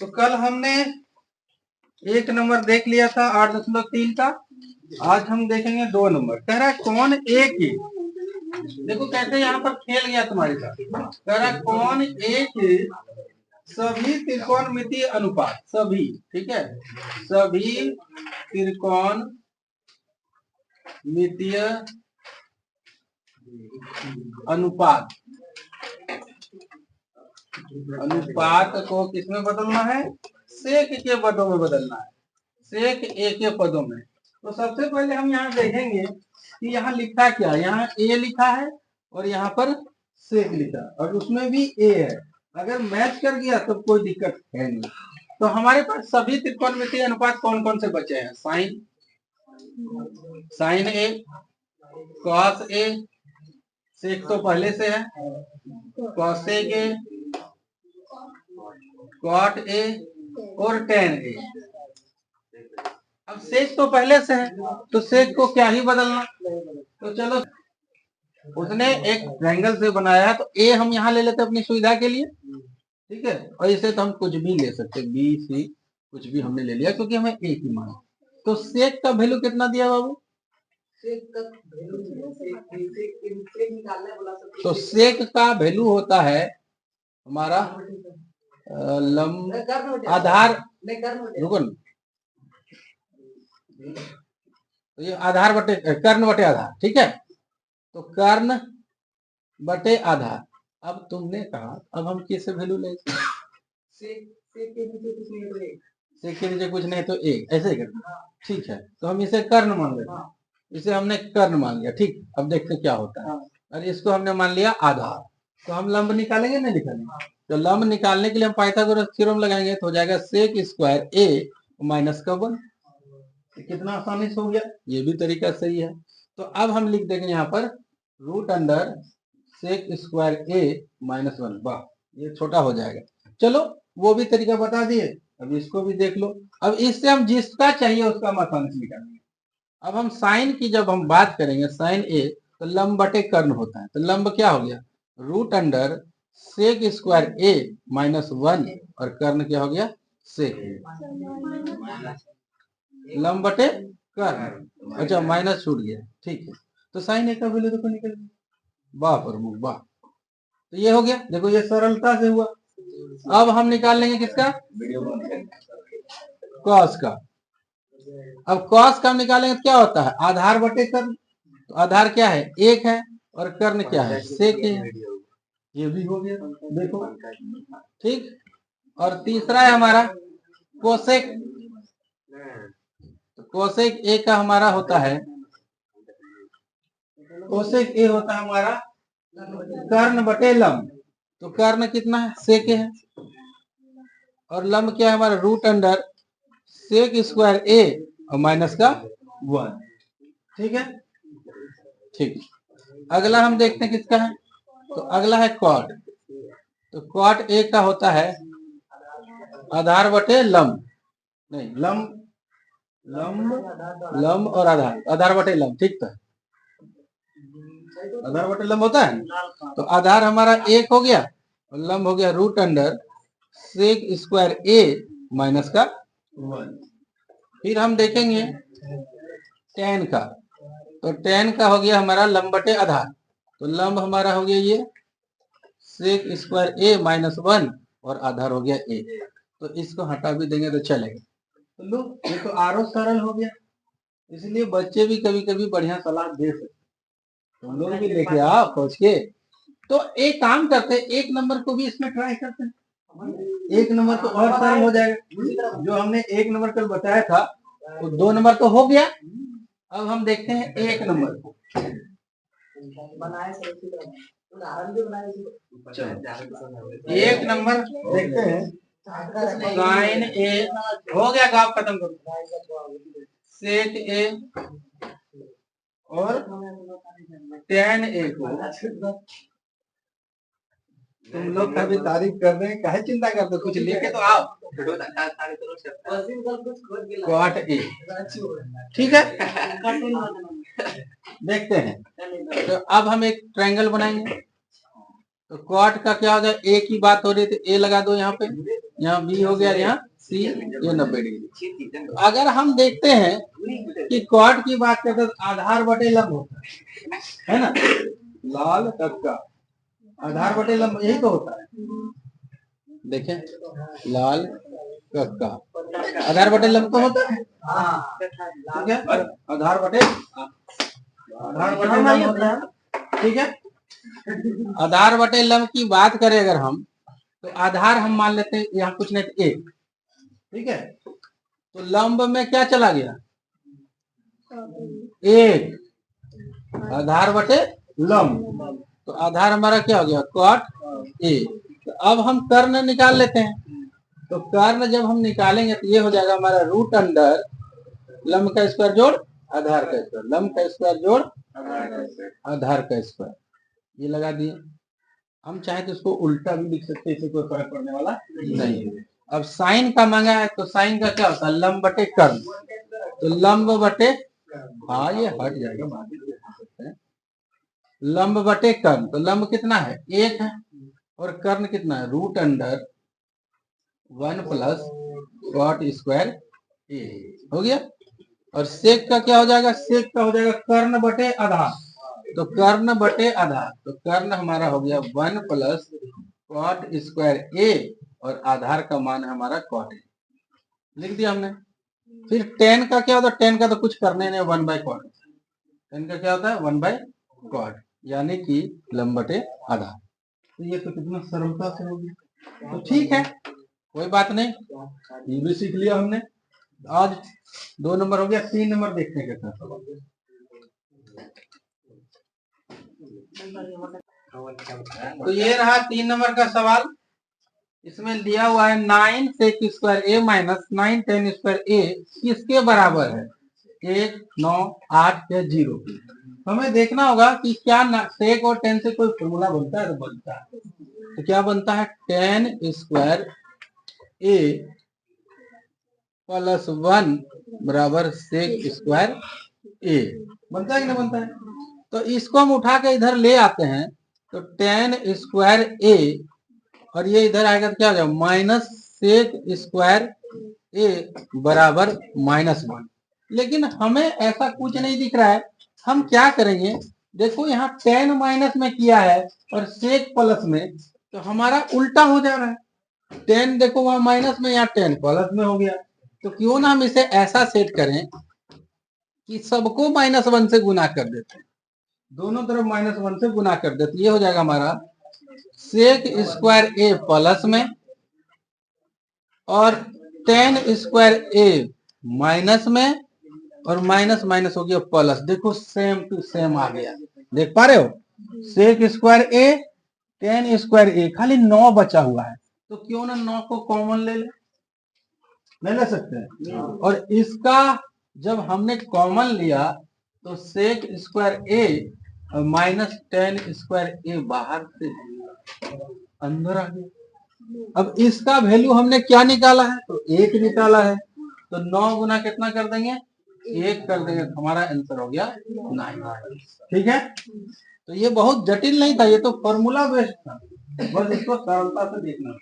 तो कल हमने एक नंबर देख लिया था 8.3 का। आज हम देखेंगे 2 नंबर। कह रहा है कौन ए की, देखो कैसे यहाँ पर खेल गया तुम्हारे साथ। कह रहा है कौन ए के सभी त्रिकोणमितीय अनुपात, सभी, ठीक है, सभी त्रिकोणमितीय अनुपात, अनुपात को किसमें बदलना है? सेक के पदों में बदलना है, सेक ए के पदों में। तो सबसे पहले हम यहाँ देखेंगे कि यहाँ लिखा क्या है। यहाँ ए लिखा है और यहाँ पर सेक लिखा है और उसमें भी ए है। अगर मैच कर गया तो कोई दिक्कत है नहीं। तो हमारे पास सभी त्रिकोणमितीय अनुपात कौन कौन से बचे हैं? Sign, sign A, cos A, सेक तो पहले से है, कॉसेक ए, कॉट ए और टेन ए। अब सेक तो पहले से है तो सेक को क्या ही बदलना। तो चलो, उसने एक ट्रायंगल से बनाया है तो ए हम यहाँ ले लेते अपनी सुविधा के लिए, ठीक है। और इसे तो हम कुछ भी ले सकते, बी सी कुछ भी हमने ले लिया क्योंकि हमें ए की मांग। तो सेक का वैल्यू कितना दिया बाबू? तो सेक का वैल्यू होता है हमारा लंब आधार, रुको न, तो ये आधार बटे कर्ण बटे आधार, ठीक है। तो कर्ण बटे आधार। अब तुमने कहा अब हम किससे वैल्यू ले, सेक के नीचे कुछ नहीं तो एक, ऐसे ही करना, ठीक है। तो हम इसे कर्ण मान लेते, इसे हमने कर्ण मान लिया, ठीक। अब देखते क्या होता है। और इसको हमने मान लिया आधार, तो हम लंब निकालेंगे नहीं निकालेंगे? तो लंब निकालने के लिए हम पाइथागोरस थ्योरम लगाएंगे तो हो जाएगा सेक स्क्वायर ए माइनस का 1। कितना आसानी से हो गया, ये भी तरीका सही है। तो अब हम लिख देंगे यहाँ पर रूट अंडर सेक स्क्वायर ए माइनस 1। वाह, ये छोटा हो जाएगा। चलो वो भी तरीका बता दिए, अब इसको भी देख लो। अब इससे हम जिसका चाहिए उसका हम आसानी से निकालेंगे। अब हम साइन की जब हम बात करेंगे, साइन ए तो लंब बटे कर्ण होता है। तो लंब क्या हो गया? रूट अंडर सेक स्क्वायर ए माइनस 1 और कर्ण क्या हो गया? सेक। लंब बटे कर्ण, अच्छा माइनस छूट गया, ठीक है। तो साइन ए का वैल्यू देखो निकल गया। वाह प्रभु वाह। तो ये हो गया, देखो ये सरलता से हुआ। अब हम निकाल लेंगे किसका? कॉस का। अब कॉस का हम निकालेंगे तो क्या होता है? आधार बटे कर्ण। तो आधार क्या है? 1 है और कर्ण क्या है? सेक है। ये भी हो गया, देखो, ठीक। और तीसरा है हमारा कोसेक। तो कोसेक ए का हमारा होता है, कोसेक ए होता है हमारा कर्ण बटे लंब। तो कर्ण कितना है? सेक है। और लंब क्या है हमारा? रूट अंडर सेक स्क्वायर ए और माइनस का 1, ठीक है, ठीक। अगला हम देखते हैं किसका है। तो अगला है कॉट। तो कॉट ए का होता है आधार बटे लंब, नहीं लंब, लंब लंब और आधार, आधार बटे लंब, ठीक था। आधार बटे लंब होता है। तो आधार हमारा 1 हो गया और लंब हो गया रूट अंडर सेक स्क्वायर ए माइनस का 1। फिर हम देखेंगे टेन का। तो टेन का हो गया हमारा लंब बटे आधार। तो लंब हमारा हो गया ये सेक स्क्वायर ए माइनस 1 और आधार हो गया ए। तो इसको हटा भी देंगे तो चलेगा। तो लो, ये तो आरो सरल हो गया। इसलिए बच्चे भी कभी कभी बढ़िया सलाह दे सकते, तुम लोग भी लेके आओ सोच के। तो एक काम करते, एक नंबर को भी इसमें ट्राई करते हैं। एक नंबर तो और सरल हो जाएगा। जो हमने एक नंबर कल बताया था तो 2 नंबर तो हो गया। अब हम देखते हैं एक नंबर को। एक नंबर देखते हैं, साइन ए हो गया, गाँव खत्म करो, सेक ए और टेन ए को तुम लोग का भी तारीफ कर रहे हैं, काहे चिंता करते हो, कुछ लेके तो आओ। क्वाट ए, ठीक है, देखते हैं। तो अब हम एक ट्रायंगल बनाएंगे। तो क्वाट का क्या हो जाए? ए की बात हो रही थी, ए लगा दो यहाँ पे। यहाँ बी हो गया, यहाँ सी, ये 90 डिग्री। अगर हम देखते हैं कि क्वाड की बात करते हैं तो आधार बटे लंब होता है ना, लाल कक्का आधार बटे लंब यही तो होता है। देखें लाल कक्का आधार बटे लंब तो होता है, ठीक है, आधार बटे लंब होता है, ठीक है। आधार बटे लंब की बात करें अगर हम, तो आधार हम मान लेते हैं यहाँ कुछ नहीं तो 1, ठीक है। तो लंब में क्या चला गया 1, आधार बटे लंब, तो आधार हमारा क्या हो गया cot A। तो अब हम कर्ण निकाल लेते हैं, तो कर्ण जब हम निकालेंगे तो ये हो जाएगा हमारा रूट अंडर लंब का स्क्वायर जोड़ आधार का स्क्वायर, लंब का स्क्वायर जोड़ आधार का स्क्वायर, ये लगा दिए। हम चाहे तो इसको उल्टा भी लिख सकते हैं, इससे कोई फर्क पड़ने वाला नहीं है। अब साइन का मांगा है तो साइन का क्या होता है लंब बटे कर्ण, तो लंब बटे, हाँ ये हट जाएगा बाद में देख सकते हैं, लंब बटे कर्ण, तो लंब कितना है 1 है और कर्ण कितना है root under 1 plus cot square A हो गया। और सेक का क्या हो जाएगा, सेक का हो जाएगा कर्ण बटे आधार, तो कर्ण बटे आधार, तो कर्ण हमारा हो गया 1 प्लस कॉट स्क्वायर ए और आधार का मान है हमारा कॉट ए, लिख दिया हमने। फिर टेन का क्या होता है, टेन का तो कुछ करने नहीं 1 बाय कॉट, टेन का क्या होता है 1 बाय कॉट, यानी कि लंब बटे आधार। तो ये तो कितना सरलता से हो गया, तो ठीक है कोई बात नहीं, ये भी सीख लिया हमने। आज 2 नंबर हो गया, 3 नंबर देखते हैं कैसा सवाल। तो ये रहा 3 नंबर का सवाल, इसमें दिया हुआ है 9 सेक स्क्वायर ए माइनस 9 टेन स्क्वायर ए किसके बराबर है, 1, 9, 8 या 0। हमें देखना होगा कि क्या सेक और टेन से कोई फॉर्मूला बनता है, तो बनता है, तो क्या बनता है टेन स्क्वायर ए प्लस 1 बराबर सेक स्क्वायर ए, बनता है कि नहीं बनता है। तो इसको हम उठा के इधर ले आते हैं, तो टेन स्क्वायर ए और ये इधर आएगा तो क्या हो जाएगा माइनस सेक स्क्वायर ए बराबर -1। लेकिन हमें ऐसा कुछ नहीं दिख रहा है, हम क्या करेंगे, देखो यहाँ टेन माइनस में किया है और सेक प्लस में, तो हमारा उल्टा हो जा रहा है, टेन देखो वहां माइनस में, यहाँ टेन प्लस में हो गया। तो क्यों ना हम इसे ऐसा सेट करें कि सबको -1 से गुना कर देते हैं, दोनों तरफ -1 से गुना कर देते, ये हो जाएगा हमारा सेक स्क्वायर ए प्लस में और टेन स्क्वायर ए माइनस में, और माइनस माइनस हो गया प्लस, देखो सेम टू सेम आ गया, देख पा रहे हो, सेक स्क्वायर ए टेन स्क्वायर ए, खाली 9 बचा हुआ है, तो क्यों ना 9 को कॉमन ले ले, नहीं ले सकते हैं। और इसका जब हमने कॉमन लिया तो सेक स्क्वायर ए और माइनस टेन स्क्वायर ए बाहर से अंदर आ गया। अब इसका वैल्यू हमने क्या निकाला है, तो 1 निकाला है, तो 9 गुना कितना कर देंगे 1 कर देंगे, हमारा आंसर हो गया 9। ठीक है, तो ये बहुत जटिल नहीं था, ये तो फॉर्मूला बेस्ड था, बस इसको सरलता से देखना।